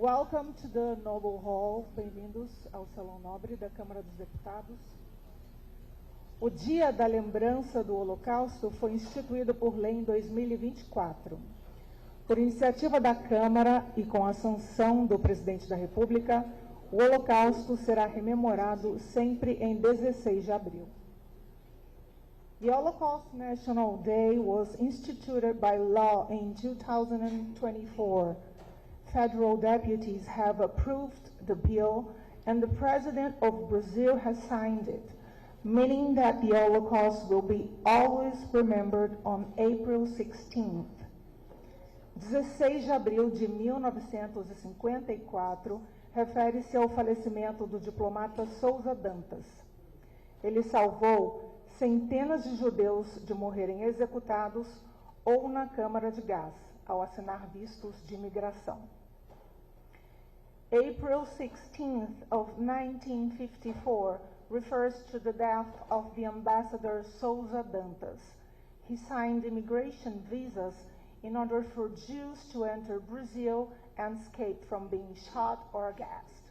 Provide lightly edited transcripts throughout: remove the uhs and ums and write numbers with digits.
Welcome to the Noble Hall. Bem-vindos ao Salão Nobre da Câmara dos Deputados. O Dia da Lembrança do Holocausto foi instituído por lei em 2024. Por iniciativa da Câmara e com a sanção do Presidente da República, o Holocausto será rememorado sempre em 16 de abril. The Holocaust National Day was instituted by law in 2024. Federal deputies have approved the bill and the President of Brazil has signed it, meaning that the Holocaust will be always remembered on April 16th. 16 de abril de 1954 refere-se ao falecimento do diplomata Souza Dantas. Ele salvou centenas de judeus de morrerem executados ou na câmara de gás, ao assinar vistos de imigração. April 16th of 1954 refers to the death of the ambassador Souza Dantas. He signed immigration visas in order for Jews to enter Brazil and escape from being shot or gassed.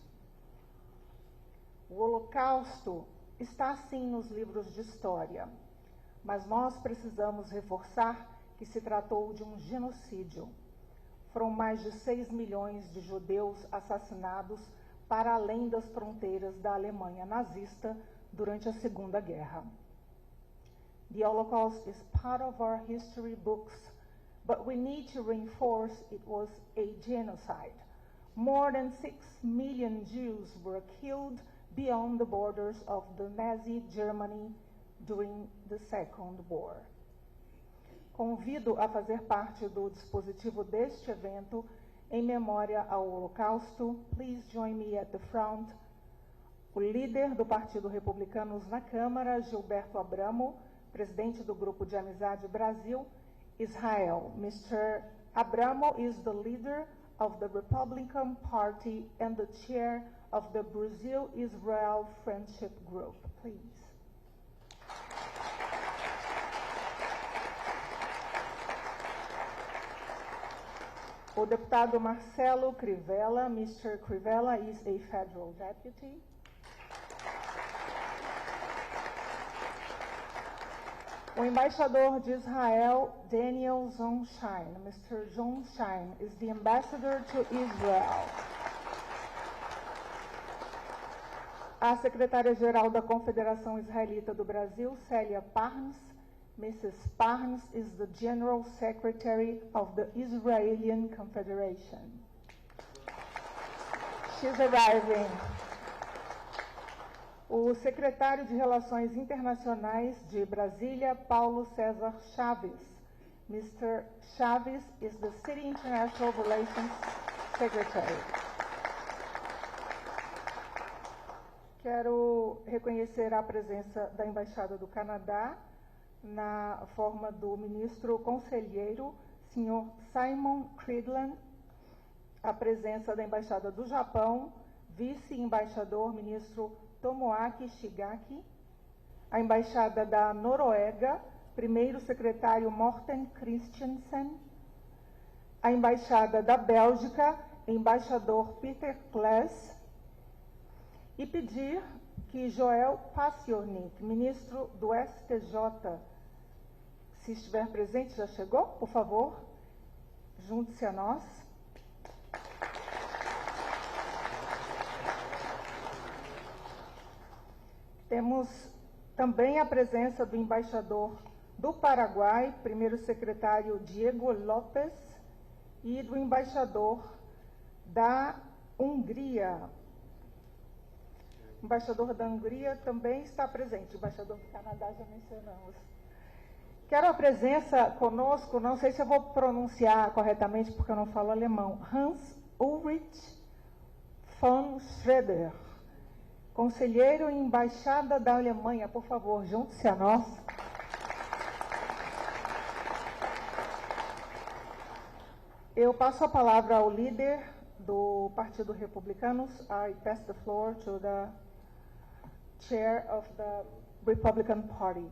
O Holocausto está sim nos livros de história, mas nós precisamos reforçar que se tratou de um genocídio. Foram mais de 6 milhões de judeus assassinados para além das fronteiras da Alemanha nazista durante a Segunda Guerra. The Holocaust is part of our history books, but we need to reinforce it was a genocide. More than 6 million Jews were killed beyond the borders of the Nazi Germany during the Second War. Convido a fazer parte do dispositivo deste evento em memória ao Holocausto. Please join me at the front. O líder do Partido Republicanos na Câmara, Gilberto Abramo, presidente do Grupo de Amizade Brasil, Israel. Mr. Abramo is the leader of the Republican Party and the chair of the Brazil-Israel Friendship Group. Please. O deputado Marcelo Crivella. Mr. Crivella is a federal deputy. O embaixador de Israel, Daniel Zonshine. Mr. Zonshine is the ambassador to Israel. A secretária-geral da Confederação Israelita do Brasil, Célia Parnes. Mrs. Parnes is the General Secretary of the Israeli Confederation. She's arriving. O secretário de Relações Internacionais de Brasília, Paulo César Chaves. Mr. Chaves is the City International Relations Secretary. Quero reconhecer a presença da Embaixada do Canadá, na forma do ministro conselheiro, Sr. Simon Cridland, a presença da Embaixada do Japão, vice-embaixador, ministro Tomoaki Shigaki, a Embaixada da Noruega, primeiro secretário Morten Christensen, a Embaixada da Bélgica, embaixador Peter Klaes, e pedir que Joel Paciornik, ministro do STJ, se estiver presente, já chegou? Por favor, junte-se a nós. Temos também a presença do embaixador do Paraguai, primeiro secretário Diego Lopes, e do embaixador da Hungria. O embaixador da Hungria também está presente. O embaixador do Canadá já mencionamos. Quero a presença conosco, não sei se eu vou pronunciar corretamente porque eu não falo alemão, Hans Ulrich von Schroeder, conselheiro e embaixada da Alemanha. Por favor, junte-se a nós. Eu passo a palavra ao líder do Partido Republicanos. I pass the floor to the chair of the Republican Party.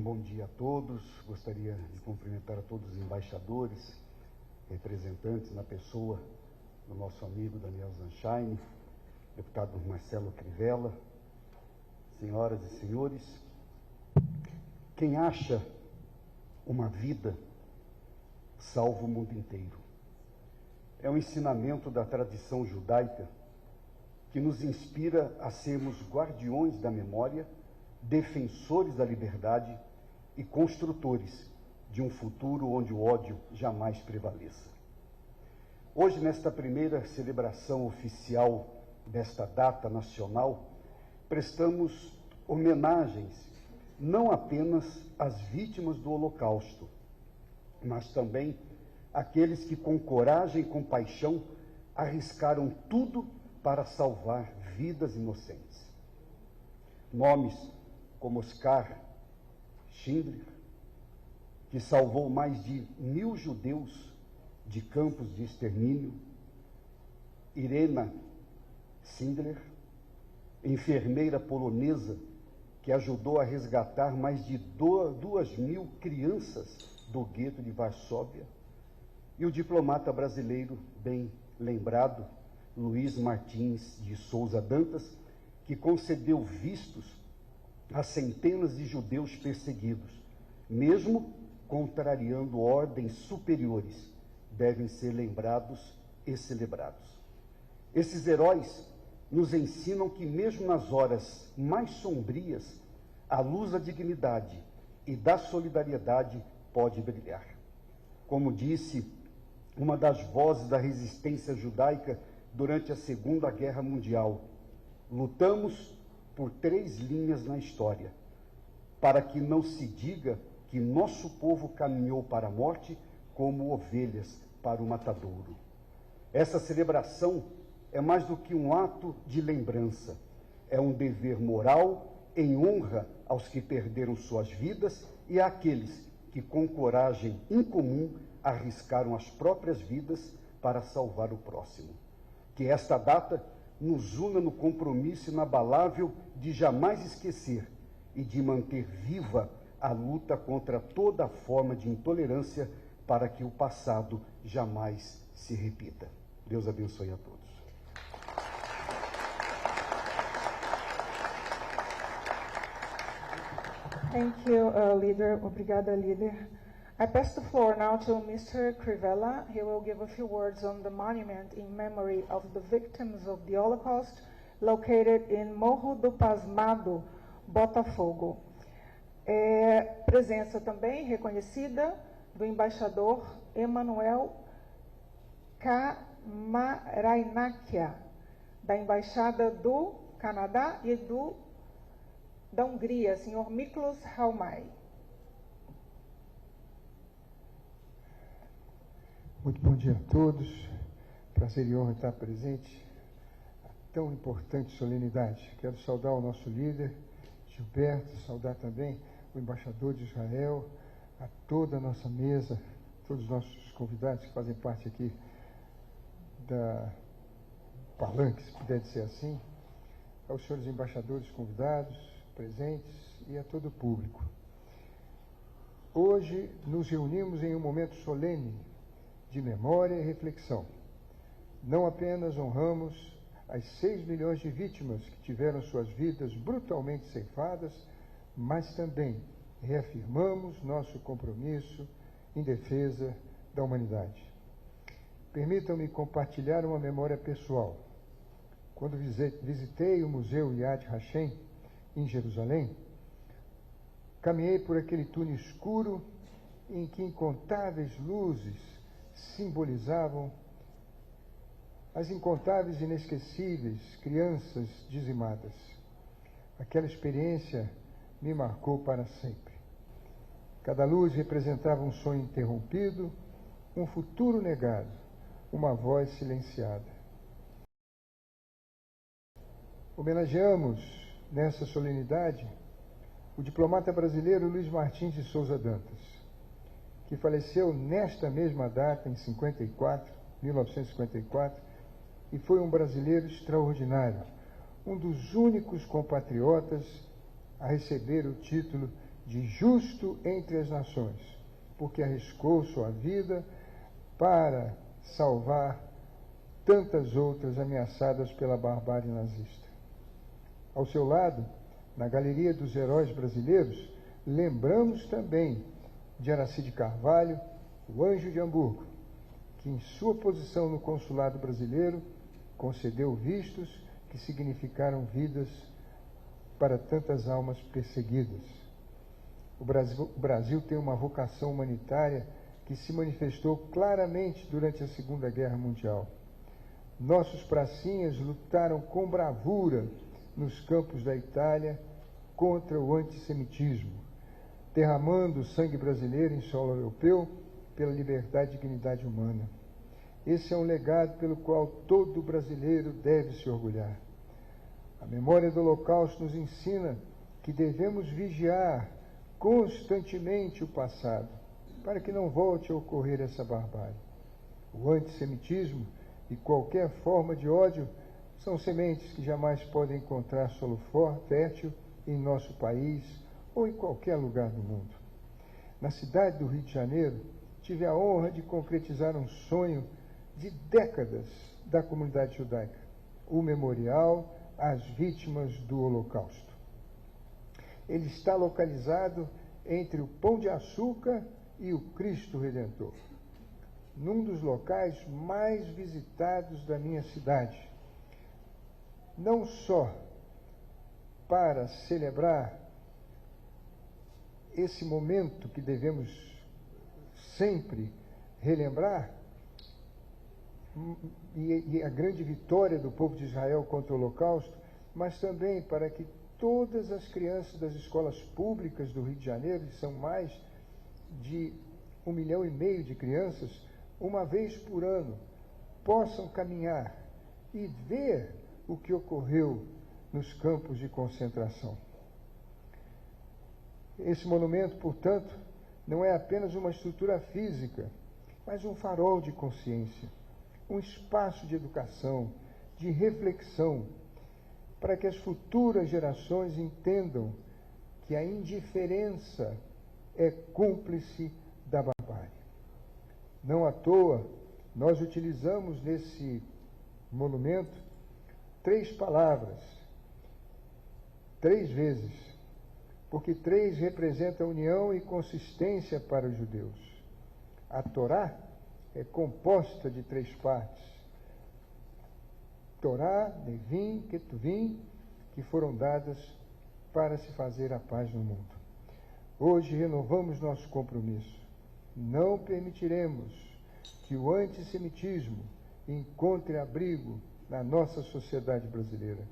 bom dia a todos. Gostaria de cumprimentar a todos os embaixadores, representantes na pessoa do nosso amigo Daniel Zanchaine, deputado Marcelo Crivella, senhoras e senhores. Quem acha uma vida, salva o mundo inteiro. É um ensinamento da tradição judaica que nos inspira a sermos guardiões da memória, defensores da liberdade e construtores de um futuro onde o ódio jamais prevaleça. Hoje, nesta primeira celebração oficial desta data nacional, prestamos homenagens não apenas às vítimas do Holocausto, mas também àqueles que com coragem e compaixão arriscaram tudo para salvar vidas inocentes. Nomes como Oskar Schindler, que salvou mais de 1000 judeus de campos de extermínio, Irena Sindler, enfermeira polonesa que ajudou a resgatar mais de 2.000 crianças do gueto de Varsóvia, e o diplomata brasileiro, bem lembrado, Luiz Martins de Souza Dantas, que concedeu vistos a centenas de judeus perseguidos, mesmo contrariando ordens superiores, devem ser lembrados e celebrados. Esses heróis nos ensinam que mesmo nas horas mais sombrias, a luz da dignidade e da solidariedade pode brilhar. Como disse uma das vozes da resistência judaica durante a Segunda Guerra Mundial, lutamos por 3 linhas na história, para que não se diga que nosso povo caminhou para a morte como ovelhas para o matadouro. Essa celebração é mais do que um ato de lembrança, é um dever moral em honra aos que perderam suas vidas e àqueles que, com coragem incomum, arriscaram as próprias vidas para salvar o próximo. Que esta data nos una no compromisso inabalável de jamais esquecer e de manter viva a luta contra toda forma de intolerância para que o passado jamais se repita. Deus abençoe a todos. Thank you, Leader. Obrigada, Líder. I pass the floor now to Mr. Crivella. He will give a few words on the monument in memory of the victims of the Holocaust located in Morro do Pasmado, Botafogo. Presença também reconhecida do embaixador Emanuel Kamarainakia, da Embaixada do Canadá e da Hungria, senhor Miklos Halmai. Muito bom dia a todos. Prazer e honra estar presente a tão importante solenidade. Quero saudar o nosso líder, Gilberto, saudar também o embaixador de Israel, a toda a nossa mesa, todos os nossos convidados que fazem parte aqui da palanque, se puder dizer assim, aos senhores embaixadores convidados, presentes e a todo o público. Hoje nos reunimos em um momento solene de memória e reflexão. Não apenas honramos as 6 milhões de vítimas que tiveram suas vidas brutalmente ceifadas, mas também reafirmamos nosso compromisso em defesa da humanidade. Permitam-me compartilhar uma memória pessoal. Quando visitei o Museu Yad Vashem, em Jerusalém, caminhei por aquele túnel escuro em que incontáveis luzes simbolizavam as incontáveis e inesquecíveis crianças dizimadas. Aquela experiência me marcou para sempre. Cada luz representava um sonho interrompido, um futuro negado, uma voz silenciada. Homenageamos, nessa solenidade, o diplomata brasileiro Luiz Martins de Souza Dantas, que faleceu nesta mesma data, em 1954, e foi um brasileiro extraordinário, um dos únicos compatriotas a receber o título de justo entre as nações, porque arriscou sua vida para salvar tantas outras ameaçadas pela barbárie nazista. Ao seu lado, na Galeria dos Heróis Brasileiros, lembramos também de Aracide Carvalho, o Anjo de Hamburgo, que em sua posição no consulado brasileiro concedeu vistos que significaram vidas para tantas almas perseguidas. O Brasil tem uma vocação humanitária que se manifestou claramente durante a Segunda Guerra Mundial. Nossos pracinhas lutaram com bravura nos campos da Itália contra o antissemitismo, derramando o sangue brasileiro em solo europeu pela liberdade e dignidade humana. Esse é um legado pelo qual todo brasileiro deve se orgulhar. A memória do Holocausto nos ensina que devemos vigiar constantemente o passado, para que não volte a ocorrer essa barbárie. O antissemitismo e qualquer forma de ódio são sementes que jamais podem encontrar solo fértil em nosso país ou em qualquer lugar do mundo. Na cidade do Rio de Janeiro, tive a honra de concretizar um sonho de décadas da comunidade judaica, o Memorial às Vítimas do Holocausto. Ele está localizado entre o Pão de Açúcar e o Cristo Redentor, num dos locais mais visitados da minha cidade. Não só para celebrar esse momento que devemos sempre relembrar, e a grande vitória do povo de Israel contra o Holocausto, mas também para que todas as crianças das escolas públicas do Rio de Janeiro, que são mais de 1,5 milhão de crianças, uma vez por ano, possam caminhar e ver o que ocorreu nos campos de concentração. Esse monumento, portanto, não é apenas uma estrutura física, mas um farol de consciência, um espaço de educação, de reflexão, para que as futuras gerações entendam que a indiferença é cúmplice da barbárie. Não à toa, nós utilizamos nesse monumento 3 palavras, 3 vezes, porque 3 representa união e consistência para os judeus. A Torá é composta de 3 partes. Torá, Nevim, Ketuvim, que foram dadas para se fazer a paz no mundo. Hoje renovamos nosso compromisso. Não permitiremos que o antissemitismo encontre abrigo na nossa sociedade brasileira.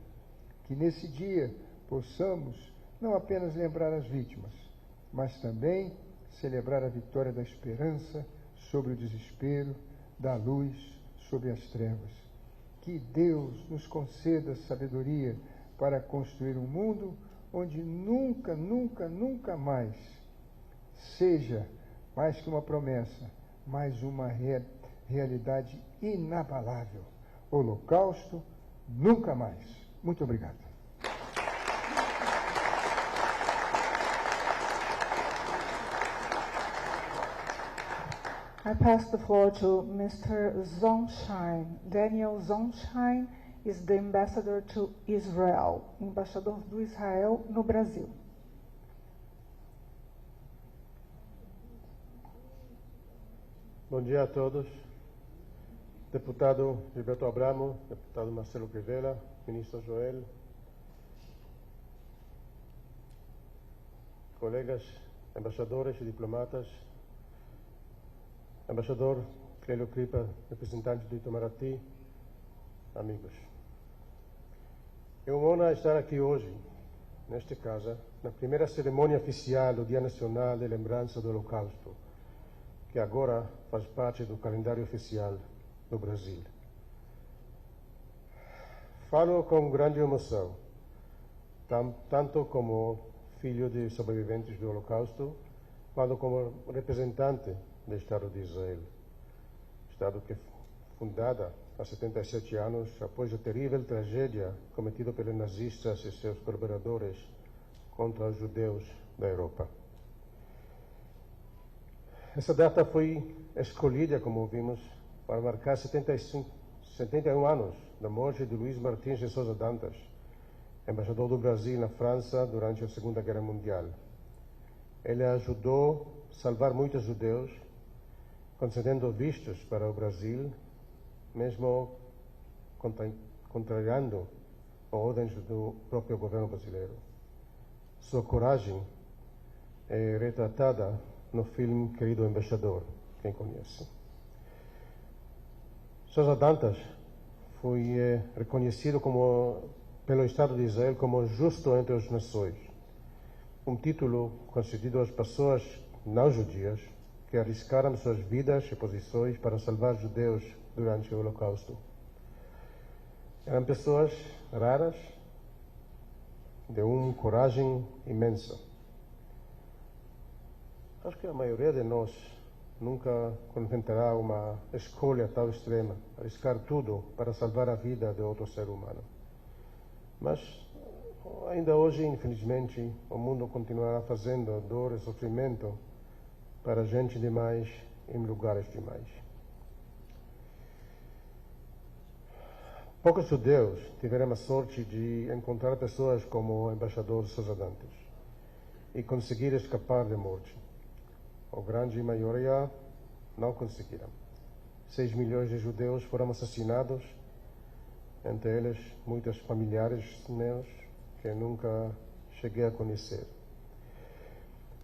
Que nesse dia possamos não apenas lembrar as vítimas, mas também celebrar a vitória da esperança sobre o desespero, da luz sobre as trevas. Que Deus nos conceda sabedoria para construir um mundo onde nunca, nunca, nunca mais seja mais que uma promessa, mas uma realidade inabalável. Holocausto, nunca mais. Muito obrigado. I pass the floor to Mr. Zonshine. Daniel Zonshine is the ambassador to Israel, embaixador do Israel no Brasil. Bom dia a todos. Deputado Gilberto Abramo, deputado Marcelo Crivella, ministro Joel, colegas embaixadores e diplomatas, embaixador Clélio Cripa, representante do Itamaraty, amigos. É uma honra estar aqui hoje, nesta casa, na primeira cerimônia oficial do Dia Nacional de Lembrança do Holocausto, que agora faz parte do calendário oficial do Brasil. Falo com grande emoção, tanto como filho de sobreviventes do Holocausto, quanto como representante do Estado de Israel. Estado que fundada há 77 anos após a terrível tragédia cometida pelos nazistas e seus colaboradores contra os judeus da Europa. Essa data foi escolhida, como vimos, para marcar 71 anos da morte de Luís Martins de Sousa Dantas, embaixador do Brasil na França durante a Segunda Guerra Mundial. Ele ajudou a salvar muitos judeus, concedendo vistos para o Brasil, mesmo contrariando ordens do próprio governo brasileiro. Sua coragem é retratada no filme Querido Embaixador, quem conhece. Sousa Dantas foi reconhecido pelo Estado de Israel como justo entre as nações, um título concedido às pessoas não judias que arriscaram suas vidas e posições para salvar judeus durante o Holocausto. Eram pessoas raras, de uma coragem imensa. Acho que a maioria de nós nunca contentará uma escolha tão extrema, arriscar tudo para salvar a vida de outro ser humano. Mas ainda hoje, infelizmente, o mundo continuará fazendo dor e sofrimento para gente demais em lugares demais. Poucos judeus tiveram a sorte de encontrar pessoas como o embaixador Sousa Dantas e conseguir escapar da morte. A grande maioria não conseguiram. 6 milhões de judeus foram assassinados, entre eles muitos familiares meus que nunca cheguei a conhecer.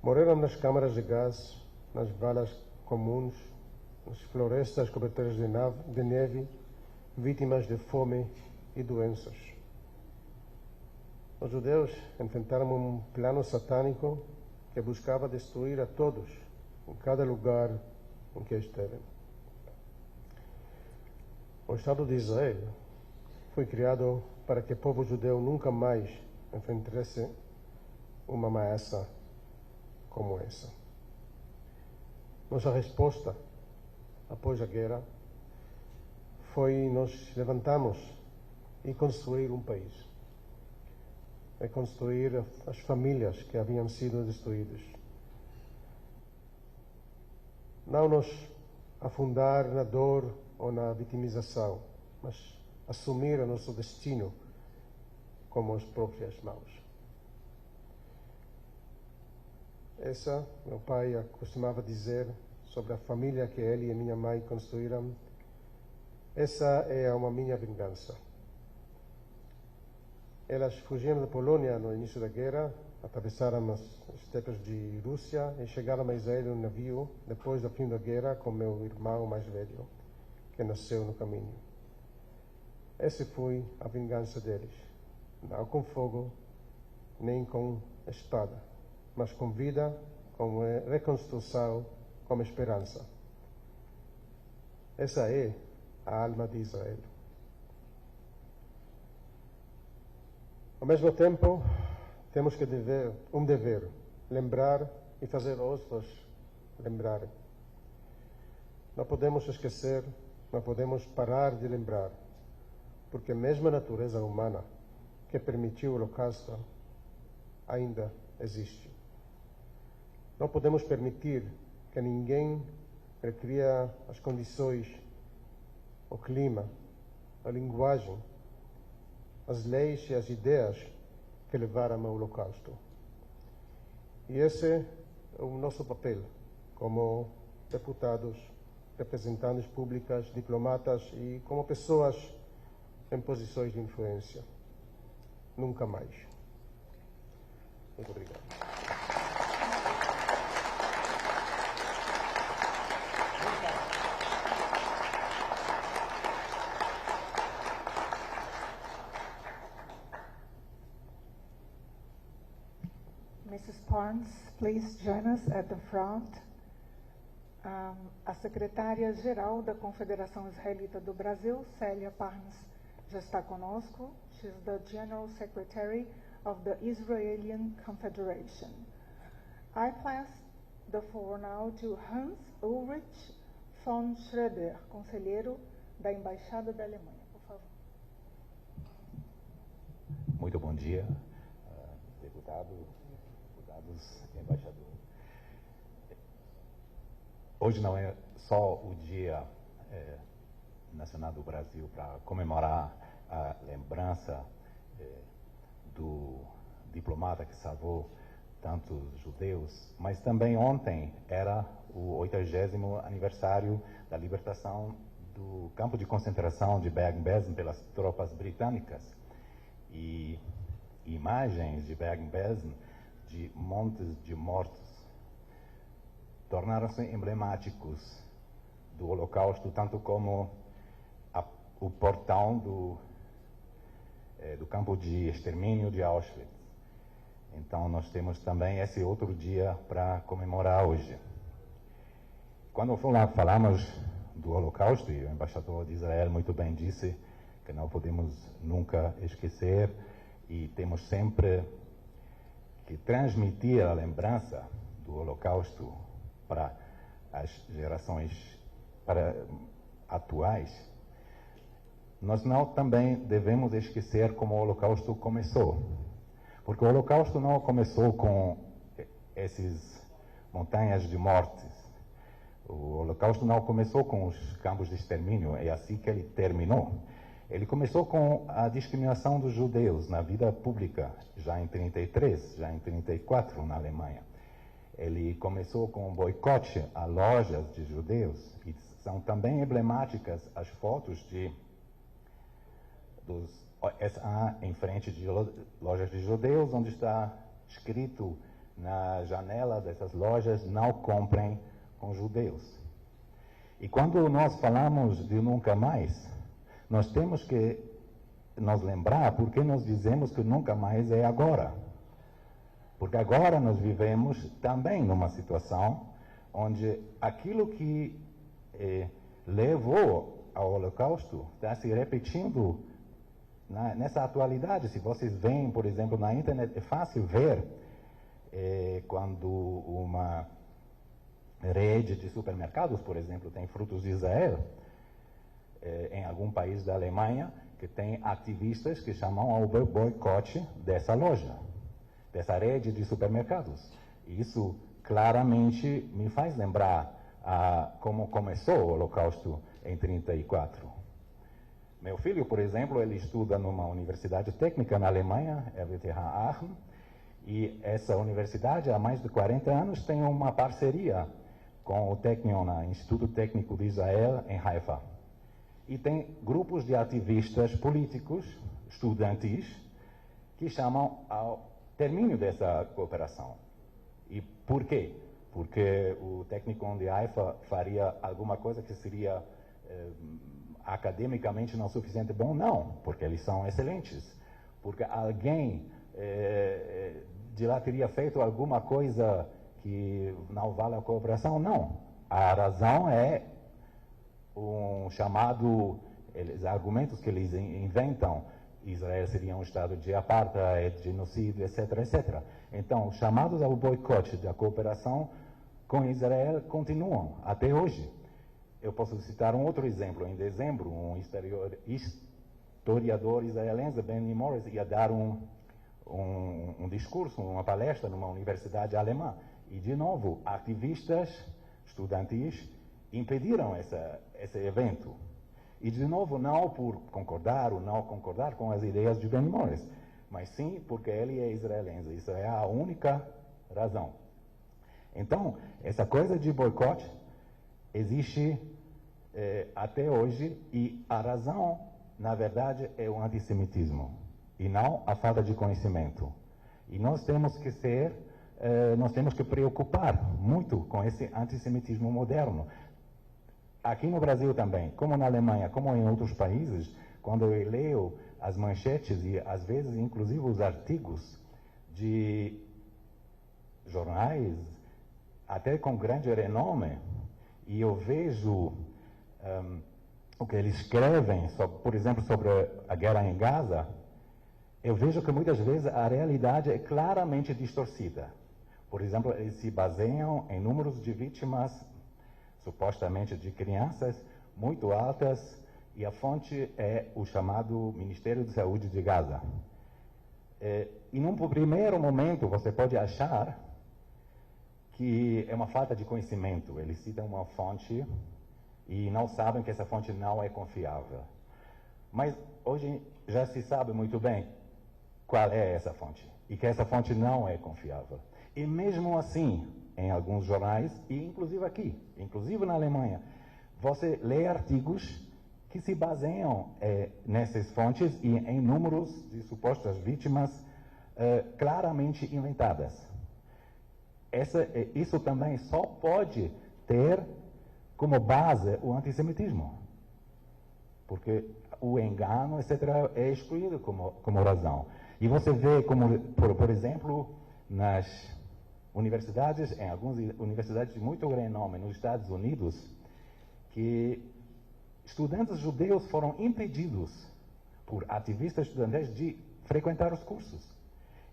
Morreram nas câmaras de gás, nas valas comuns, nas florestas cobertas de neve, vítimas de fome e doenças. Os judeus enfrentaram um plano satânico que buscava destruir a todos, em cada lugar em que esteve. O Estado de Israel foi criado para que o povo judeu nunca mais enfrentasse uma ameaça como essa. Nossa resposta após a guerra foi nos levantarmos e construir um país. E construir as famílias que haviam sido destruídas. Não nos afundar na dor ou na vitimização, mas assumir o nosso destino como as próprias mãos. Essa, meu pai costumava dizer sobre a família que ele e minha mãe construíram. Essa é uma minha vingança. Elas fugiram da Polônia no início da guerra, atravessaram as estepes de Rússia e chegaram a Israel no navio depois do fim da guerra com meu irmão mais velho, que nasceu no caminho. Essa foi a vingança deles. Não com fogo, nem com espada, mas com vida, com reconstrução, com esperança. Essa é a alma de Israel. Ao mesmo tempo, temos que um dever, lembrar e fazer outros lembrarem. Não podemos esquecer, não podemos parar de lembrar, porque mesmo a natureza humana que permitiu o Holocausto ainda existe. Não podemos permitir que ninguém recria as condições, o clima, a linguagem, as leis e as ideias que levaram ao Holocausto. E esse é o nosso papel como deputados, representantes públicas, diplomatas e como pessoas em posições de influência. Nunca mais. Muito obrigado. Mrs. Parnes, please join us at the front. A secretária-geral da Confederação Israelita do Brasil, Célia Parnes, já está conosco. She's the General Secretary of the Israeli Confederation. I pass the floor now to Hans Ulrich von Schroeder, conselheiro da Embaixada da Alemanha. Por favor. Muito bom dia, deputados, embaixador. hoje não é só o Dia Nacional do Brasil para comemorar a lembrança do diplomata que salvou tantos judeus, mas também ontem era o 80º aniversário da libertação do campo de concentração de Bergen-Belsen pelas tropas britânicas. E imagens de Bergen-Belsen, de montes de mortos, tornaram-se emblemáticos do Holocausto, tanto como o portão do campo de extermínio de Auschwitz. Então, nós temos também esse outro dia para comemorar hoje. Quando falamos do Holocausto, e o embaixador de Israel muito bem disse que não podemos nunca esquecer e temos sempre que transmitir a lembrança do Holocausto para as gerações atuais, nós não também devemos esquecer como o Holocausto começou. Porque o Holocausto não começou com essas montanhas de mortes. O Holocausto não começou com os campos de extermínio, é assim que ele terminou. Ele começou com a discriminação dos judeus na vida pública, já em 1933, já em 1934 na Alemanha. Ele começou com um boicote a lojas de judeus, e são também emblemáticas as fotos dos SA em frente de lojas de judeus, onde está escrito na janela dessas lojas: não comprem com judeus. E quando nós falamos de nunca mais, nós temos que nos lembrar porque nós dizemos que nunca mais é agora. Porque agora nós vivemos também numa situação onde aquilo que levou ao Holocausto está se repetindo nessa atualidade. Se vocês veem, por exemplo, na internet, é fácil ver quando uma rede de supermercados, por exemplo, tem Frutos de Israel, em algum país da Alemanha, que tem ativistas que chamam ao boicote dessa loja, dessa rede de supermercados. E isso claramente me faz lembrar como começou o Holocausto em 1934. Meu filho, por exemplo, ele estuda numa universidade técnica na Alemanha, RWTH Aachen, e essa universidade, há mais de 40 anos, tem uma parceria com o Technion, Instituto Técnico de Israel, em Haifa. E tem grupos de ativistas políticos, estudantis, que chamam ao término dessa cooperação. E por quê? Porque o Technikon de Haifa faria alguma coisa que seria academicamente não suficiente bom? Não, porque eles são excelentes. Porque alguém de lá teria feito alguma coisa que não vale a cooperação? Não. A razão é um chamado, os argumentos que eles inventam: Israel seria um estado de apartheid, genocídio, etc, etc. Então, os chamados ao boicote da cooperação com Israel continuam até hoje. Eu posso citar um outro exemplo. Em dezembro, um historiador israelense, Benny Morris, ia dar um discurso, uma palestra numa universidade alemã. E, de novo, ativistas estudantis impediram esse evento. E, de novo, não por concordar ou não concordar com as ideias de Benny Morris, mas sim porque ele é israelense. Isso é a única razão. Então, essa coisa de boicote existe até hoje, e a razão, na verdade, é o antissemitismo e não a falta de conhecimento. E nós temos que preocupar muito com esse antissemitismo moderno. Aqui no Brasil também, como na Alemanha, como em outros países, quando eu leio as manchetes e às vezes inclusive os artigos de jornais, até com grande renome, e eu vejo o que eles escrevem, por exemplo, sobre a guerra em Gaza, eu vejo que muitas vezes a realidade é claramente distorcida. Por exemplo, eles se baseiam em números de vítimas, supostamente de crianças, muito altas, e a fonte é o chamado Ministério de Saúde de Gaza. E num primeiro momento você pode achar que é uma falta de conhecimento. Eles citam uma fonte e não sabem que essa fonte não é confiável. Mas hoje já se sabe muito bem qual é essa fonte e que essa fonte não é confiável. E mesmo assim, em alguns jornais, e inclusive aqui, inclusive na Alemanha, você lê artigos que se baseiam nessas fontes e em números de supostas vítimas claramente inventadas. Isso também só pode ter como base o antissemitismo, porque o engano, etc., é excluído como razão. E você vê, como, por exemplo, nas universidades, em algumas universidades de muito renome nos Estados Unidos, que estudantes judeus foram impedidos por ativistas estudantis de frequentar os cursos.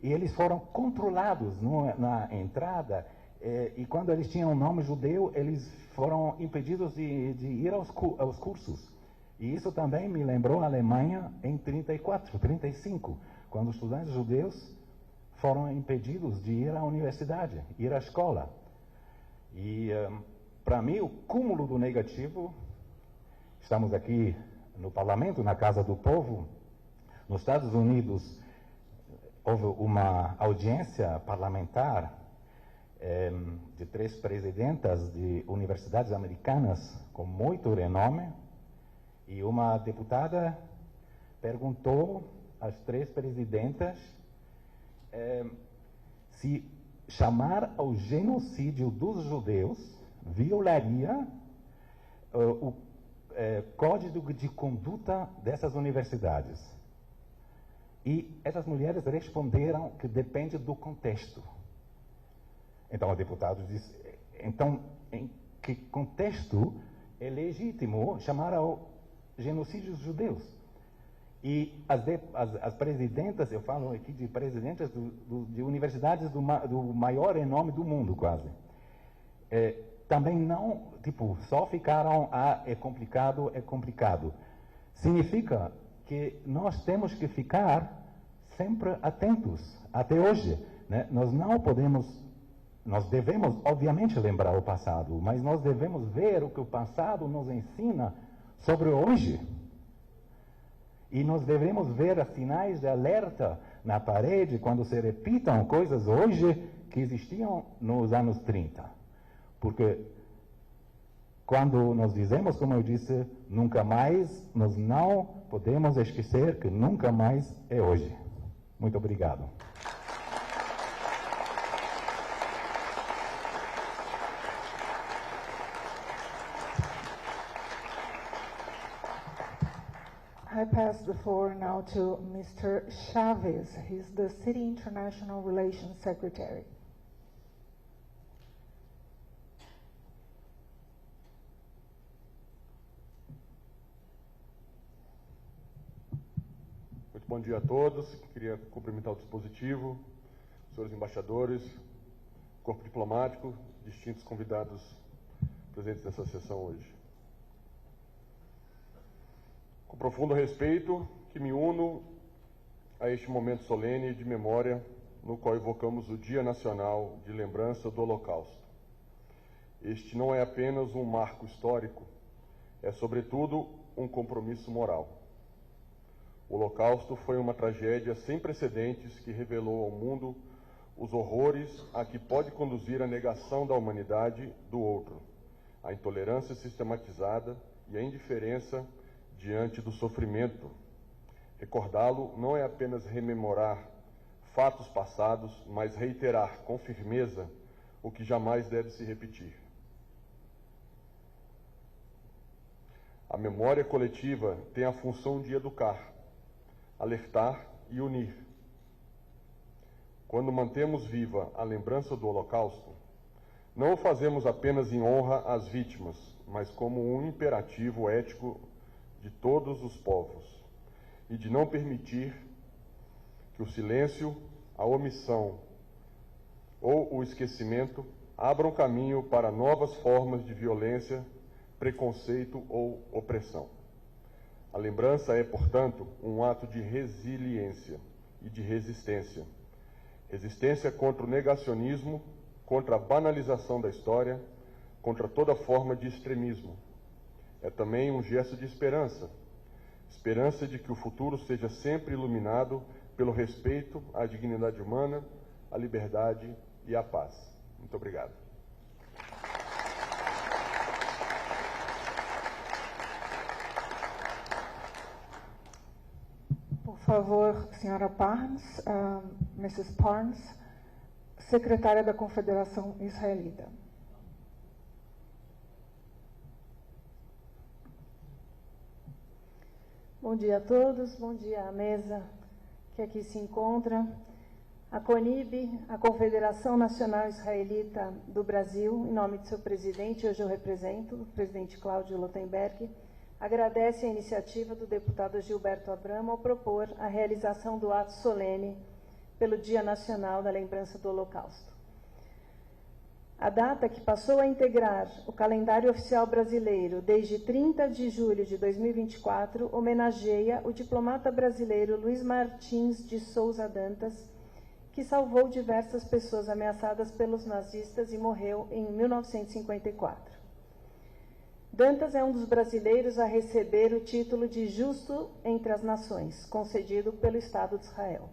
E eles foram controlados na entrada, e quando eles tinham um nome judeu, eles foram impedidos de ir aos cursos. E isso também me lembrou a Alemanha em 34, 35, quando os estudantes judeus foram impedidos de ir à universidade, ir à escola. E, para mim, o cúmulo do negativo, estamos aqui no Parlamento, na Casa do Povo, nos Estados Unidos, houve uma audiência parlamentar de 3 presidentas de universidades americanas com muito renome, e uma deputada perguntou às 3 presidentas se chamar ao genocídio dos judeus violaria o código de conduta dessas universidades. E essas mulheres responderam que depende do contexto. Então o deputado disse, então em que contexto é legítimo chamar ao genocídio dos judeus? E as presidentas, eu falo aqui de presidentas de universidades do maior renome do mundo, quase, também não, só ficaram, é complicado, é complicado. Significa que nós temos que ficar sempre atentos, até hoje, né? Nós devemos, obviamente, lembrar o passado, mas nós devemos ver o que o passado nos ensina sobre hoje. E nós devemos ver os sinais de alerta na parede quando se repitam coisas hoje que existiam nos anos 30. Porque quando nós dizemos, como eu disse, nunca mais, nós não podemos esquecer que nunca mais é hoje. Muito obrigado. I pass the floor now to Mr. Chavez. He's the City International Relations Secretary. Muito bom dia a todos. Queria cumprimentar o dispositivo, senhores embaixadores, corpo diplomático, distintos convidados presentes nessa sessão hoje. Com profundo respeito, que me uno a este momento solene de memória, no qual evocamos o Dia Nacional de Lembrança do Holocausto. Este não é apenas um marco histórico, é sobretudo um compromisso moral. O Holocausto foi uma tragédia sem precedentes que revelou ao mundo os horrores a que pode conduzir a negação da humanidade do outro, a intolerância sistematizada e a indiferença diante do sofrimento. Recordá-lo não é apenas rememorar fatos passados, mas reiterar com firmeza o que jamais deve se repetir. A memória coletiva tem a função de educar, alertar e unir. Quando mantemos viva a lembrança do Holocausto, não o fazemos apenas em honra às vítimas, mas como um imperativo ético de todos os povos, e de não permitir que o silêncio, a omissão ou o esquecimento abram caminho para novas formas de violência, preconceito ou opressão. A lembrança é, portanto, um ato de resiliência e de resistência. Resistência contra o negacionismo contra a banalização da história, contra toda forma de extremismo. É também um gesto de esperança, esperança de que o futuro seja sempre iluminado pelo respeito à dignidade humana, à liberdade e à paz. Muito obrigado. Por favor, senhora Parnes, Mrs. Parnes, secretária da Confederação Israelita. Bom dia a todos, bom dia à mesa que aqui se encontra. A CONIB, a Confederação Nacional Israelita do Brasil, em nome de seu presidente, hoje eu represento, o presidente Cláudio Lotenberg, agradece a iniciativa do deputado Gilberto Abramo ao propor a realização do ato solene pelo Dia Nacional da Lembrança do Holocausto. A data que passou a integrar o calendário oficial brasileiro desde 30 de julho de 2024 homenageia o diplomata brasileiro Luiz Martins de Souza Dantas, que salvou diversas pessoas ameaçadas pelos nazistas e morreu em 1954. Dantas é um dos brasileiros a receber o título de Justo entre as Nações, concedido pelo Estado de Israel.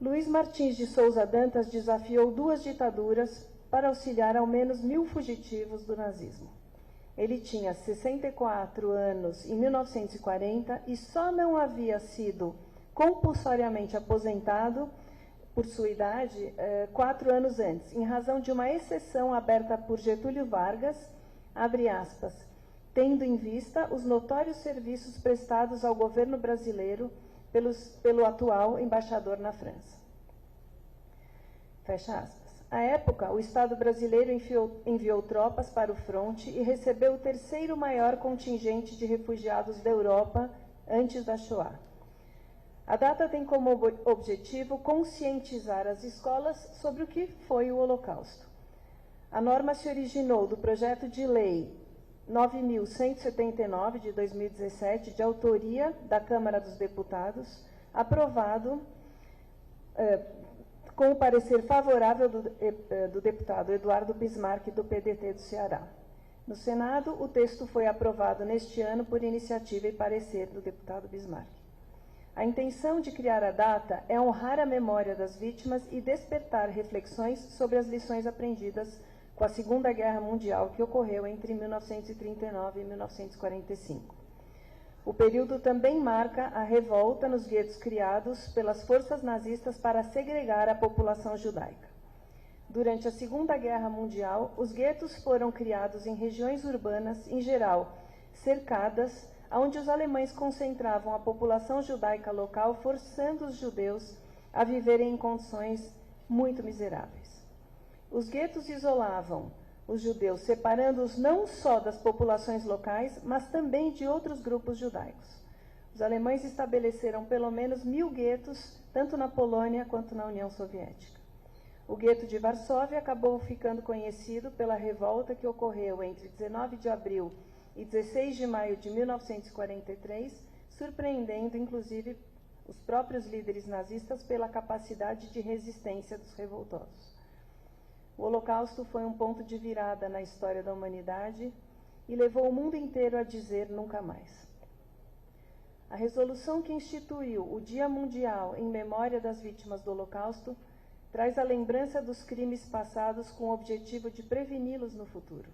Luiz Martins de Souza Dantas desafiou duas ditaduras para auxiliar ao menos 1000 fugitivos do nazismo. Ele tinha 64 anos em 1940 e só não havia sido compulsoriamente aposentado por sua idade 4 anos antes, em razão de uma exceção aberta por Getúlio Vargas, abre aspas, tendo em vista os notórios serviços prestados ao governo brasileiro pelo atual embaixador na França. Fecha aspas. À época, o Estado brasileiro enviou tropas para o fronte e recebeu o terceiro maior contingente de refugiados da Europa antes da Shoah. A data tem como objetivo conscientizar as escolas sobre o que foi o Holocausto. A norma se originou do projeto de lei 9.179, de 2017, de autoria da Câmara dos Deputados, aprovado com o parecer favorável do deputado Eduardo Bismarck, do PDT do Ceará. No Senado, o texto foi aprovado neste ano por iniciativa e parecer do deputado Bismarck. A intenção de criar a data é honrar a memória das vítimas e despertar reflexões sobre as lições aprendidas com a Segunda Guerra Mundial, que ocorreu entre 1939 e 1945. O período também marca a revolta nos guetos criados pelas forças nazistas para segregar a população judaica. Durante a Segunda Guerra Mundial, os guetos foram criados em regiões urbanas, em geral, cercadas, onde os alemães concentravam a população judaica local, forçando os judeus a viverem em condições muito miseráveis. Os guetos isolavam os judeus, separando-os não só das populações locais, mas também de outros grupos judaicos. Os alemães estabeleceram pelo menos 1000 guetos, tanto na Polônia quanto na União Soviética. O gueto de Varsóvia acabou ficando conhecido pela revolta que ocorreu entre 19 de abril e 16 de maio de 1943, surpreendendo inclusive os próprios líderes nazistas pela capacidade de resistência dos revoltosos. O Holocausto foi um ponto de virada na história da humanidade e levou o mundo inteiro a dizer nunca mais. A resolução que instituiu o Dia Mundial em memória das vítimas do Holocausto traz a lembrança dos crimes passados com o objetivo de preveni-los no futuro.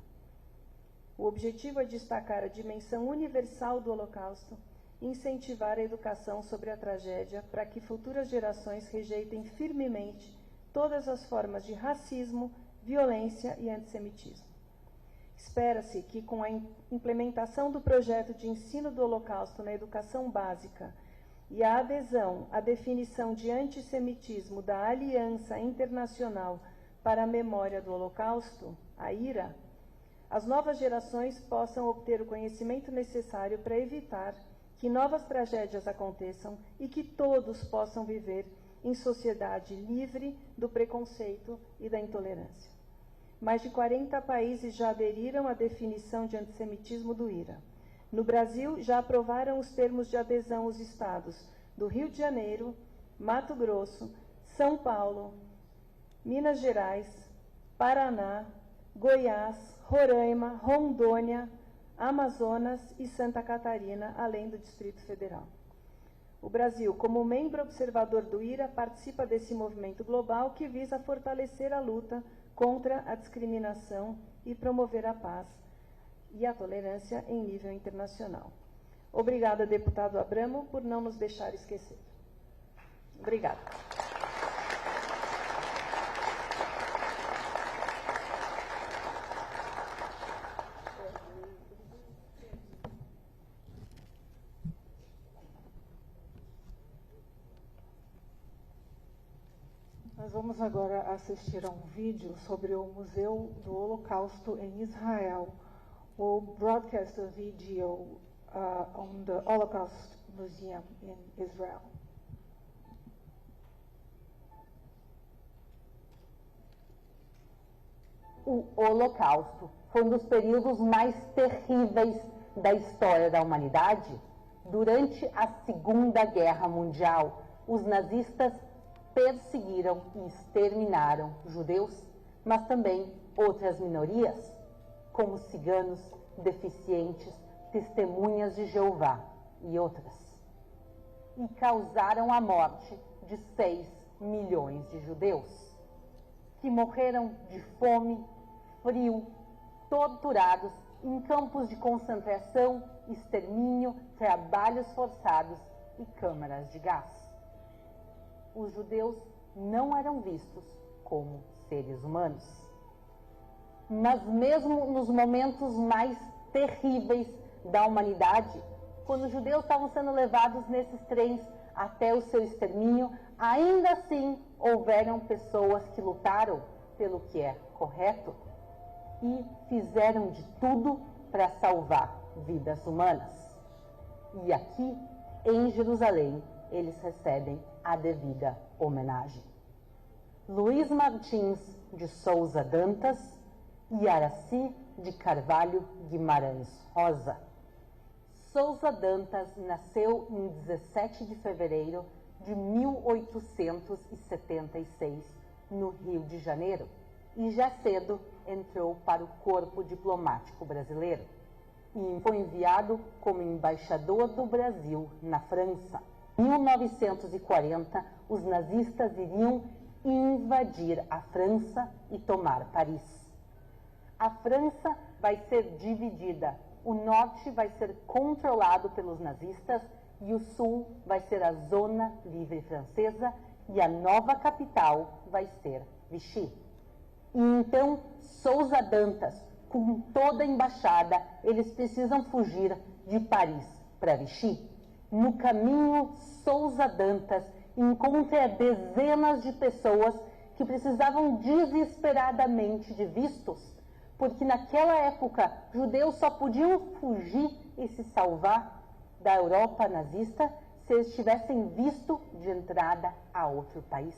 O objetivo é destacar a dimensão universal do Holocausto e incentivar a educação sobre a tragédia para que futuras gerações rejeitem firmemente todas as formas de racismo, violência e antissemitismo. Espera-se que, com a implementação do projeto de ensino do Holocausto na educação básica e a adesão à definição de antissemitismo da Aliança Internacional para a Memória do Holocausto, a IRA, as novas gerações possam obter o conhecimento necessário para evitar que novas tragédias aconteçam e que todos possam viver em sociedade livre do preconceito e da intolerância. Mais de 40 países já aderiram à definição de antissemitismo do IRA. No Brasil, já aprovaram os termos de adesão os estados do Rio de Janeiro, Mato Grosso, São Paulo, Minas Gerais, Paraná, Goiás, Roraima, Rondônia, Amazonas e Santa Catarina, além do Distrito Federal. O Brasil, como membro observador do IRA, participa desse movimento global que visa fortalecer a luta contra a discriminação e promover a paz e a tolerância em nível internacional. Obrigada, deputado Abramo, por não nos deixar esquecer. Obrigada. Nós vamos agora assistir a um vídeo sobre o Museu do Holocausto em Israel. We'll broadcast a video on the Holocaust Museum in Israel. O Holocausto foi um dos períodos mais terríveis da história da humanidade. Durante a Segunda Guerra Mundial, os nazistas perseguiram e exterminaram judeus, mas também outras minorias, como ciganos, deficientes, testemunhas de Jeová e outras. E causaram a morte de 6 milhões de judeus, que morreram de fome, frio, torturados em campos de concentração, extermínio, trabalhos forçados e câmaras de gás. Os judeus não eram vistos como seres humanos. Mas mesmo nos momentos mais terríveis da humanidade, quando os judeus estavam sendo levados nesses trens até o seu extermínio, ainda assim houveram pessoas que lutaram pelo que é correto e fizeram de tudo para salvar vidas humanas. E aqui, em Jerusalém, eles recebem a devida homenagem. Luiz Martins de Souza Dantas e Araci de Carvalho Guimarães Rosa. Souza Dantas nasceu em 17 de fevereiro de 1876, no Rio de Janeiro, e já cedo entrou para o corpo diplomático brasileiro e foi enviado como embaixador do Brasil na França. Em 1940, os nazistas iriam invadir a França e tomar Paris. A França vai ser dividida. O norte vai ser controlado pelos nazistas e o sul vai ser a Zona Livre Francesa e a nova capital vai ser Vichy. E então, Souza Dantas, com toda a embaixada, eles precisam fugir de Paris para Vichy. No caminho, Souza Dantas encontra dezenas de pessoas que precisavam desesperadamente de vistos, porque naquela época judeus só podiam fugir e se salvar da Europa nazista se eles tivessem visto de entrada a outro país.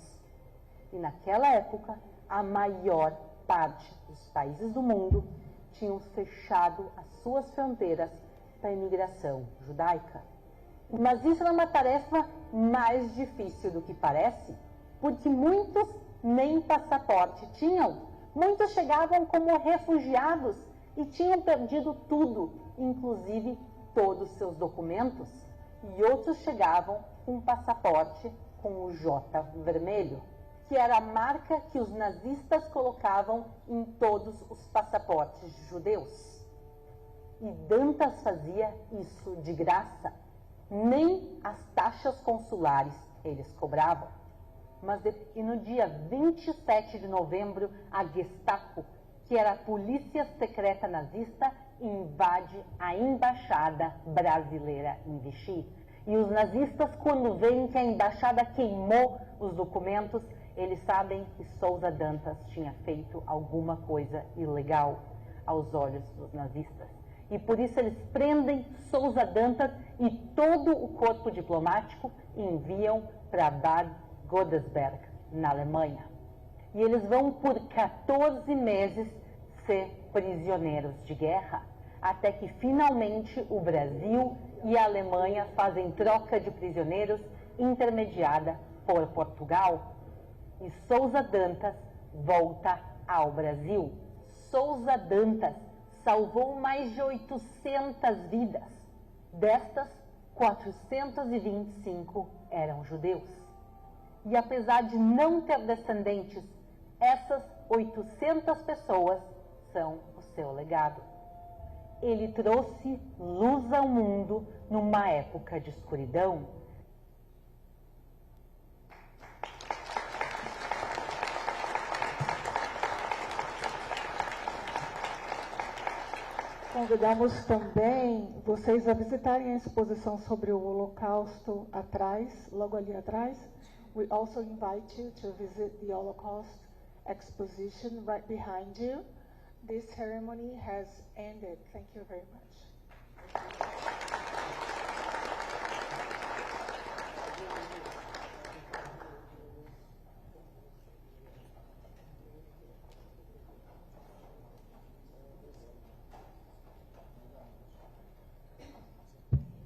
E naquela época, a maior parte dos países do mundo tinham fechado as suas fronteiras para a imigração judaica. Mas isso é uma tarefa mais difícil do que parece, porque muitos nem passaporte tinham. Muitos chegavam como refugiados e tinham perdido tudo, inclusive todos os seus documentos. E outros chegavam com um passaporte com o J vermelho, que era a marca que os nazistas colocavam em todos os passaportes de judeus. E Dantas fazia isso de graça. Nem as taxas consulares eles cobravam. E no dia 27 de novembro, a Gestapo, que era a polícia secreta nazista, invade a embaixada brasileira em Vichy. E os nazistas, quando veem que a embaixada queimou os documentos, eles sabem que Souza Dantas tinha feito alguma coisa ilegal aos olhos dos nazistas. E por isso eles prendem Souza Dantas e todo o corpo diplomático e enviam para Bad Godesberg, na Alemanha. E eles vão por 14 meses ser prisioneiros de guerra, até que finalmente o Brasil e a Alemanha fazem troca de prisioneiros intermediada por Portugal. E Souza Dantas volta ao Brasil, Souza Dantas salvou mais de 800 vidas. Destas, 425 eram judeus. E apesar de não ter descendentes, essas 800 pessoas são o seu legado. Ele trouxe luz ao mundo numa época de escuridão. Convidamos também vocês a visitarem a exposição sobre o Holocausto atrás, logo ali atrás. We also invite you to visit the Holocaust exposition right behind you. This ceremony has ended. Thank you very much.